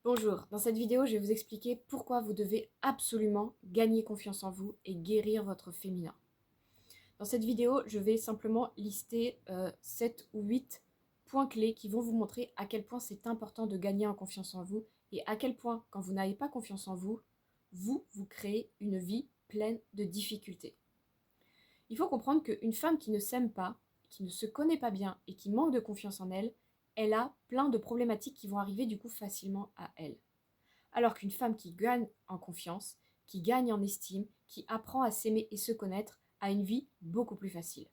Bonjour, dans cette vidéo, je vais vous expliquer pourquoi vous devez absolument gagner confiance en vous et guérir votre féminin. Dans cette vidéo, je vais simplement lister 7 ou 8 points clés qui vont vous montrer à quel point c'est important de gagner en confiance en vous et à quel point, quand vous n'avez pas confiance en vous, vous créez une vie pleine de difficultés. Il faut comprendre qu'une femme qui ne s'aime pas, qui ne se connaît pas bien et qui manque de confiance en elle, elle a plein de problématiques qui vont arriver du coup facilement à elle. Alors qu'une femme qui gagne en confiance, qui gagne en estime, qui apprend à s'aimer et se connaître, a une vie beaucoup plus facile.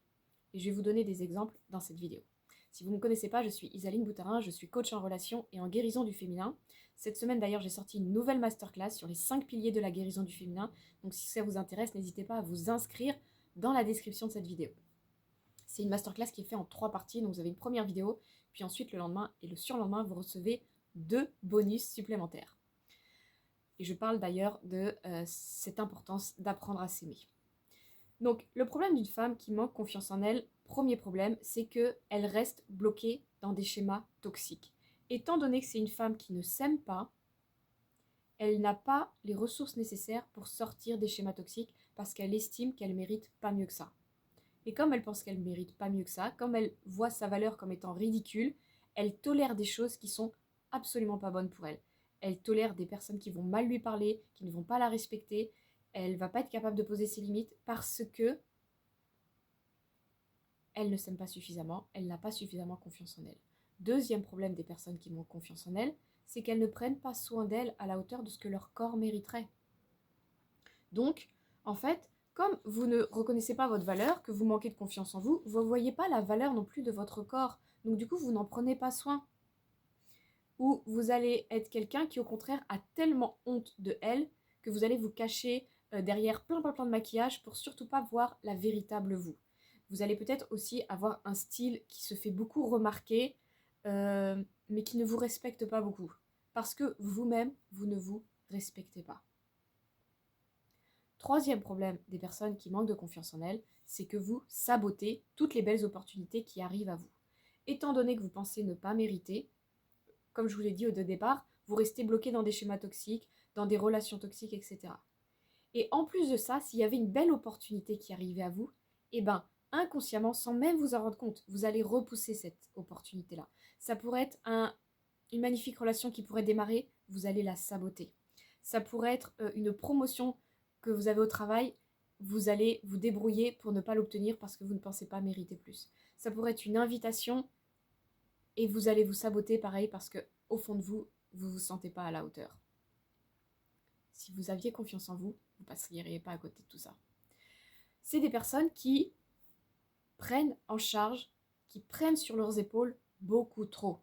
Et je vais vous donner des exemples dans cette vidéo. Si vous ne me connaissez pas, je suis Isaline Boutarin, je suis coach en relation et en guérison du féminin. Cette semaine d'ailleurs, j'ai sorti une nouvelle masterclass sur les 5 piliers de la guérison du féminin. Donc si ça vous intéresse, n'hésitez pas à vous inscrire dans la description de cette vidéo. C'est une masterclass qui est faite en 3 parties, donc vous avez une première vidéo, puis ensuite le lendemain et le surlendemain, vous recevez 2 bonus supplémentaires. Et je parle d'ailleurs de cette importance d'apprendre à s'aimer. Donc le problème d'une femme qui manque confiance en elle, premier problème, c'est qu'elle reste bloquée dans des schémas toxiques. Étant donné que c'est une femme qui ne s'aime pas, elle n'a pas les ressources nécessaires pour sortir des schémas toxiques parce qu'elle estime qu'elle mérite pas mieux que ça. Et comme elle pense qu'elle mérite pas mieux que ça, comme elle voit sa valeur comme étant ridicule, elle tolère des choses qui sont absolument pas bonnes pour elle. Elle tolère des personnes qui vont mal lui parler, qui ne vont pas la respecter. Elle va pas être capable de poser ses limites parce que elle ne s'aime pas suffisamment, elle n'a pas suffisamment confiance en elle. Deuxième problème des personnes qui manquent confiance en elles, c'est qu'elles ne prennent pas soin d'elles à la hauteur de ce que leur corps mériterait. Donc, en fait, comme vous ne reconnaissez pas votre valeur, que vous manquez de confiance en vous, vous ne voyez pas la valeur non plus de votre corps. Donc du coup, vous n'en prenez pas soin. Ou vous allez être quelqu'un qui, au contraire, a tellement honte de elle que vous allez vous cacher derrière plein de maquillage pour surtout pas voir la véritable vous. Vous allez peut-être aussi avoir un style qui se fait beaucoup remarquer, mais qui ne vous respecte pas beaucoup. Parce que vous-même, vous ne vous respectez pas. Troisième problème des personnes qui manquent de confiance en elles, c'est que vous sabotez toutes les belles opportunités qui arrivent à vous. Étant donné que vous pensez ne pas mériter, comme je vous l'ai dit au départ, vous restez bloqué dans des schémas toxiques, dans des relations toxiques, etc. Et en plus de ça, s'il y avait une belle opportunité qui arrivait à vous, eh ben, inconsciemment, sans même vous en rendre compte, vous allez repousser cette opportunité-là. Ça pourrait être une magnifique relation qui pourrait démarrer, vous allez la saboter. Ça pourrait être une promotion que vous avez au travail, vous allez vous débrouiller pour ne pas l'obtenir parce que vous ne pensez pas mériter plus. Ça pourrait être une invitation et vous allez vous saboter pareil parce que au fond de vous, vous ne vous sentez pas à la hauteur. Si vous aviez confiance en vous, vous ne passeriez pas à côté de tout ça. C'est des personnes qui prennent en charge, qui prennent sur leurs épaules beaucoup trop.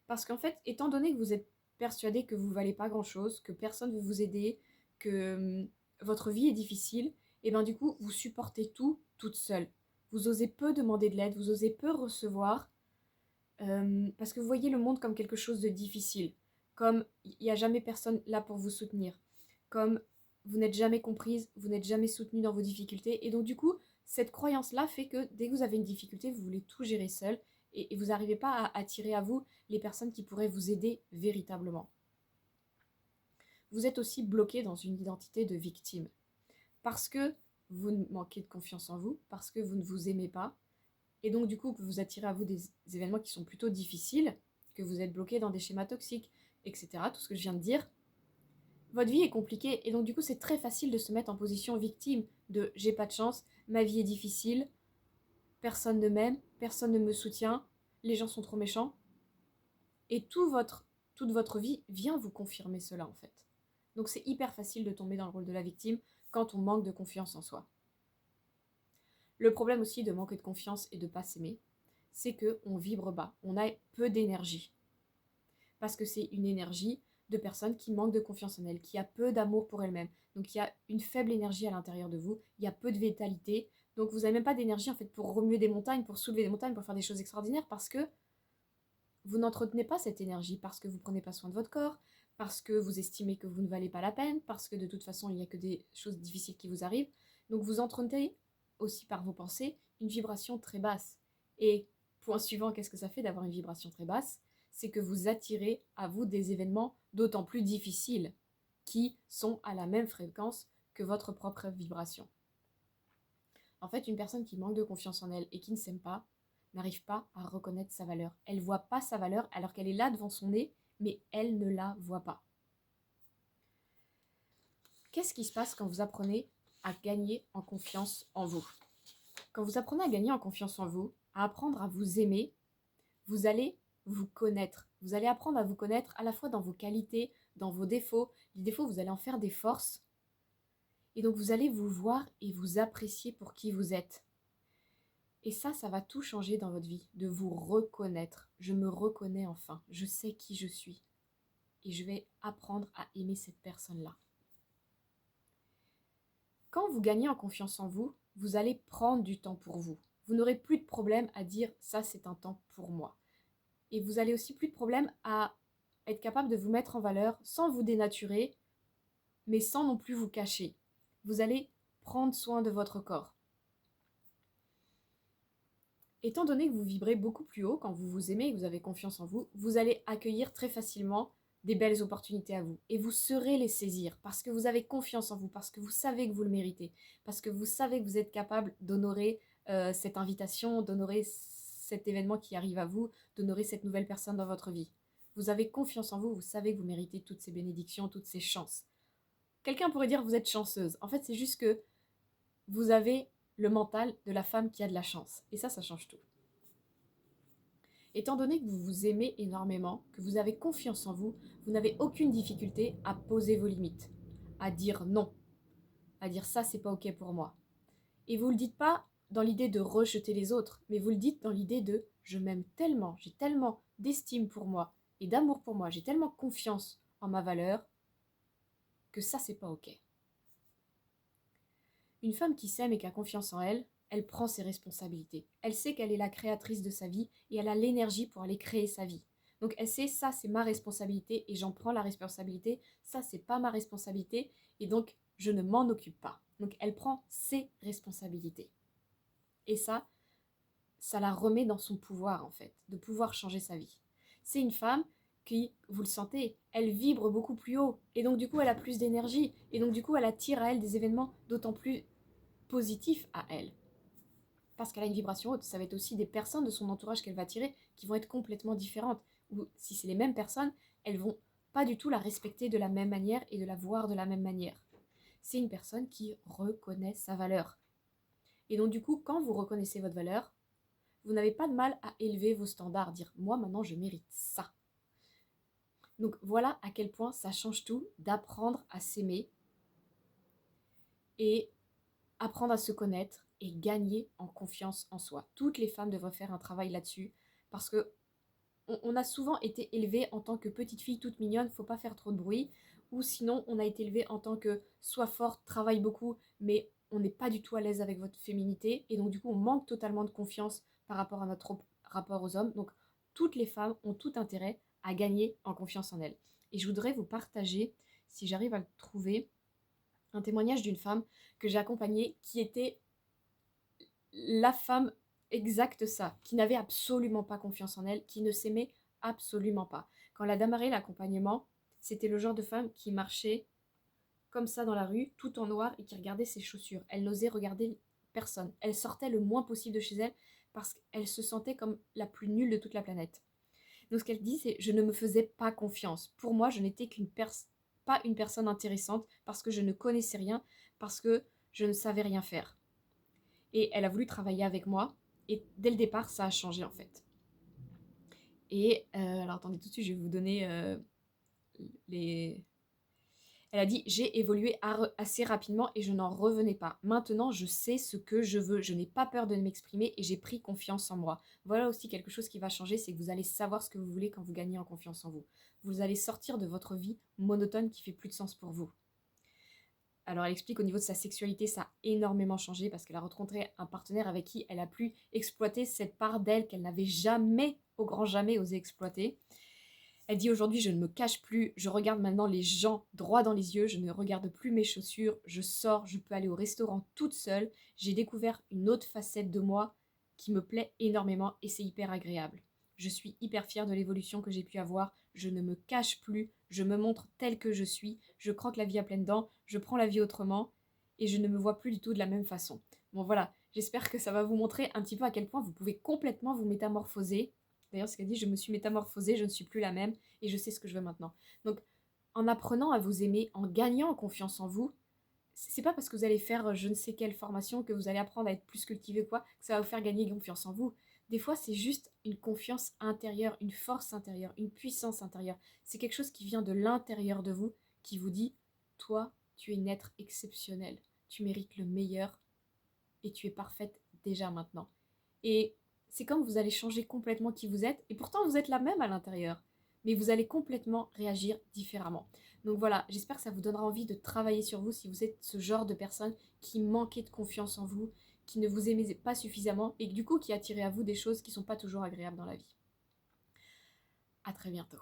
Parce qu'en fait, étant donné que vous êtes persuadé que vous ne valez pas grand-chose, que personne ne veut vous aider, que votre vie est difficile, et bien du coup, vous supportez tout toute seule. Vous osez peu demander de l'aide, vous osez peu recevoir, parce que vous voyez le monde comme quelque chose de difficile, comme il n'y a jamais personne là pour vous soutenir, comme vous n'êtes jamais comprise, vous n'êtes jamais soutenue dans vos difficultés, et donc du coup, cette croyance-là fait que dès que vous avez une difficulté, vous voulez tout gérer seul, et vous n'arrivez pas à attirer à vous les personnes qui pourraient vous aider véritablement. Vous êtes aussi bloqué dans une identité de victime, parce que vous manquez de confiance en vous, parce que vous ne vous aimez pas, et donc du coup vous attirez à vous des événements qui sont plutôt difficiles, que vous êtes bloqué dans des schémas toxiques, etc. Tout ce que je viens de dire. Votre vie est compliquée, et donc du coup c'est très facile de se mettre en position victime de j'ai pas de chance, ma vie est difficile, personne ne m'aime, personne ne me soutient, les gens sont trop méchants. Et toute votre vie vient vous confirmer cela en fait. Donc c'est hyper facile de tomber dans le rôle de la victime quand on manque de confiance en soi. Le problème aussi de manquer de confiance et de ne pas s'aimer, c'est qu'on vibre bas, on a peu d'énergie. Parce que c'est une énergie de personnes qui manquent de confiance en elles, qui a peu d'amour pour elles-mêmes. Donc il y a une faible énergie à l'intérieur de vous, il y a peu de vitalité. Donc vous n'avez même pas d'énergie en fait pour remuer des montagnes, pour soulever des montagnes, pour faire des choses extraordinaires parce que vous n'entretenez pas cette énergie, parce que vous ne prenez pas soin de votre corps, parce que vous estimez que vous ne valez pas la peine, parce que de toute façon il n'y a que des choses difficiles qui vous arrivent. Donc vous entretenez aussi par vos pensées une vibration très basse. Et point suivant, qu'est-ce que ça fait d'avoir une vibration très basse? C'est que vous attirez à vous des événements d'autant plus difficiles, qui sont à la même fréquence que votre propre vibration. En fait, une personne qui manque de confiance en elle et qui ne s'aime pas n'arrive pas à reconnaître sa valeur. Elle ne voit pas sa valeur alors qu'elle est là devant son nez, mais elle ne la voit pas. Qu'est-ce qui se passe quand vous apprenez à gagner en confiance en vous? Quand vous apprenez à gagner en confiance en vous, à apprendre à vous aimer, vous allez vous connaître. Vous allez apprendre à vous connaître à la fois dans vos qualités, dans vos défauts. Les défauts, vous allez en faire des forces. Et donc, vous allez vous voir et vous apprécier pour qui vous êtes. Et ça va tout changer dans votre vie, de vous reconnaître. Je me reconnais enfin, je sais qui je suis. Et je vais apprendre à aimer cette personne-là. Quand vous gagnez en confiance en vous, vous allez prendre du temps pour vous. Vous n'aurez plus de problème à dire « ça, c'est un temps pour moi ». Et vous allez aussi plus de problème à être capable de vous mettre en valeur sans vous dénaturer, mais sans non plus vous cacher. Vous allez prendre soin de votre corps. Étant donné que vous vibrez beaucoup plus haut quand vous vous aimez et que vous avez confiance en vous, vous allez accueillir très facilement des belles opportunités à vous. Et vous saurez les saisir parce que vous avez confiance en vous, parce que vous savez que vous le méritez, parce que vous savez que vous êtes capable d'honorer cette invitation, d'honorer cet événement qui arrive à vous, d'honorer cette nouvelle personne dans votre vie. Vous avez confiance en vous, vous savez que vous méritez toutes ces bénédictions, toutes ces chances. Quelqu'un pourrait dire que vous êtes chanceuse. En fait, c'est juste que vous avez le mental de la femme qui a de la chance. Et ça change tout. Étant donné que vous vous aimez énormément, que vous avez confiance en vous, vous n'avez aucune difficulté à poser vos limites, à dire non, à dire ça, c'est pas ok pour moi. Et vous le dites pas dans l'idée de rejeter les autres, mais vous le dites dans l'idée de je m'aime tellement, j'ai tellement d'estime pour moi et d'amour pour moi, j'ai tellement confiance en ma valeur que ça, c'est pas ok. Une femme qui s'aime et qui a confiance en elle, elle prend ses responsabilités. Elle sait qu'elle est la créatrice de sa vie et elle a l'énergie pour aller créer sa vie. Donc elle sait, ça c'est ma responsabilité et j'en prends la responsabilité, ça c'est pas ma responsabilité et donc je ne m'en occupe pas. Donc elle prend ses responsabilités. Et ça la remet dans son pouvoir en fait, de pouvoir changer sa vie. C'est une femme qui, vous le sentez, elle vibre beaucoup plus haut et donc du coup elle a plus d'énergie et donc du coup elle attire à elle des événements d'autant plus positif à elle. Parce qu'elle a une vibration haute, ça va être aussi des personnes de son entourage qu'elle va attirer qui vont être complètement différentes. Ou si c'est les mêmes personnes, elles vont pas du tout la respecter de la même manière et de la voir de la même manière. C'est une personne qui reconnaît sa valeur. Et donc du coup, quand vous reconnaissez votre valeur, vous n'avez pas de mal à élever vos standards, dire « moi maintenant je mérite ça ». Donc voilà à quel point ça change tout d'apprendre à s'aimer et apprendre à se connaître et gagner en confiance en soi. Toutes les femmes devraient faire un travail là-dessus parce que on a souvent été élevées en tant que petite fille toute mignonne, faut pas faire trop de bruit, ou sinon on a été élevée en tant que sois forte, travaille beaucoup, mais on n'est pas du tout à l'aise avec votre féminité et donc du coup on manque totalement de confiance par rapport à notre rapport aux hommes. Donc toutes les femmes ont tout intérêt à gagner en confiance en elles. Et je voudrais vous partager, si j'arrive à le trouver, un témoignage d'une femme que j'ai accompagnée qui était la femme exacte ça, qui n'avait absolument pas confiance en elle, qui ne s'aimait absolument pas. Quand elle a démarré l'accompagnement, c'était le genre de femme qui marchait comme ça dans la rue, tout en noir, et qui regardait ses chaussures. Elle n'osait regarder personne. Elle sortait le moins possible de chez elle parce qu'elle se sentait comme la plus nulle de toute la planète. Donc ce qu'elle dit, c'est « je ne me faisais pas confiance. Pour moi, je n'étais pas une personne intéressante parce que je ne connaissais rien, parce que je ne savais rien faire. » Et elle a voulu travailler avec moi. Et dès le départ, ça a changé en fait. Et alors attendez tout de suite, je vais vous donner les... Elle a dit « j'ai évolué assez rapidement et je n'en revenais pas. Maintenant, je sais ce que je veux. Je n'ai pas peur de m'exprimer et j'ai pris confiance en moi. » Voilà aussi quelque chose qui va changer, c'est que vous allez savoir ce que vous voulez quand vous gagnez en confiance en vous. Vous allez sortir de votre vie monotone qui fait plus de sens pour vous. Alors elle explique au niveau de sa sexualité, ça a énormément changé parce qu'elle a rencontré un partenaire avec qui elle a pu exploiter cette part d'elle qu'elle n'avait jamais, au grand jamais, osé exploiter. Elle dit aujourd'hui, je ne me cache plus, je regarde maintenant les gens droit dans les yeux, je ne regarde plus mes chaussures, je sors, je peux aller au restaurant toute seule. J'ai découvert une autre facette de moi qui me plaît énormément et c'est hyper agréable. Je suis hyper fière de l'évolution que j'ai pu avoir. je ne me cache plus, je me montre telle que je suis, je croque la vie à pleines dents, je prends la vie autrement et je ne me vois plus du tout de la même façon. Bon voilà, j'espère que ça va vous montrer un petit peu à quel point vous pouvez complètement vous métamorphoser. D'ailleurs, ce qu'elle dit, je me suis métamorphosée, je ne suis plus la même et je sais ce que je veux maintenant. Donc, en apprenant à vous aimer, en gagnant en confiance en vous, c'est pas parce que vous allez faire je ne sais quelle formation que vous allez apprendre à être plus cultivé ou quoi, que ça va vous faire gagner confiance en vous. Des fois, c'est juste une confiance intérieure, une force intérieure, une puissance intérieure. C'est quelque chose qui vient de l'intérieur de vous, qui vous dit, toi, tu es une être exceptionnel, tu mérites le meilleur et tu es parfaite déjà maintenant. Et c'est comme vous allez changer complètement qui vous êtes, et pourtant vous êtes la même à l'intérieur, mais vous allez complètement réagir différemment. Donc voilà, j'espère que ça vous donnera envie de travailler sur vous si vous êtes ce genre de personne qui manquait de confiance en vous, qui ne vous aimait pas suffisamment, et du coup qui attirait à vous des choses qui ne sont pas toujours agréables dans la vie. À très bientôt.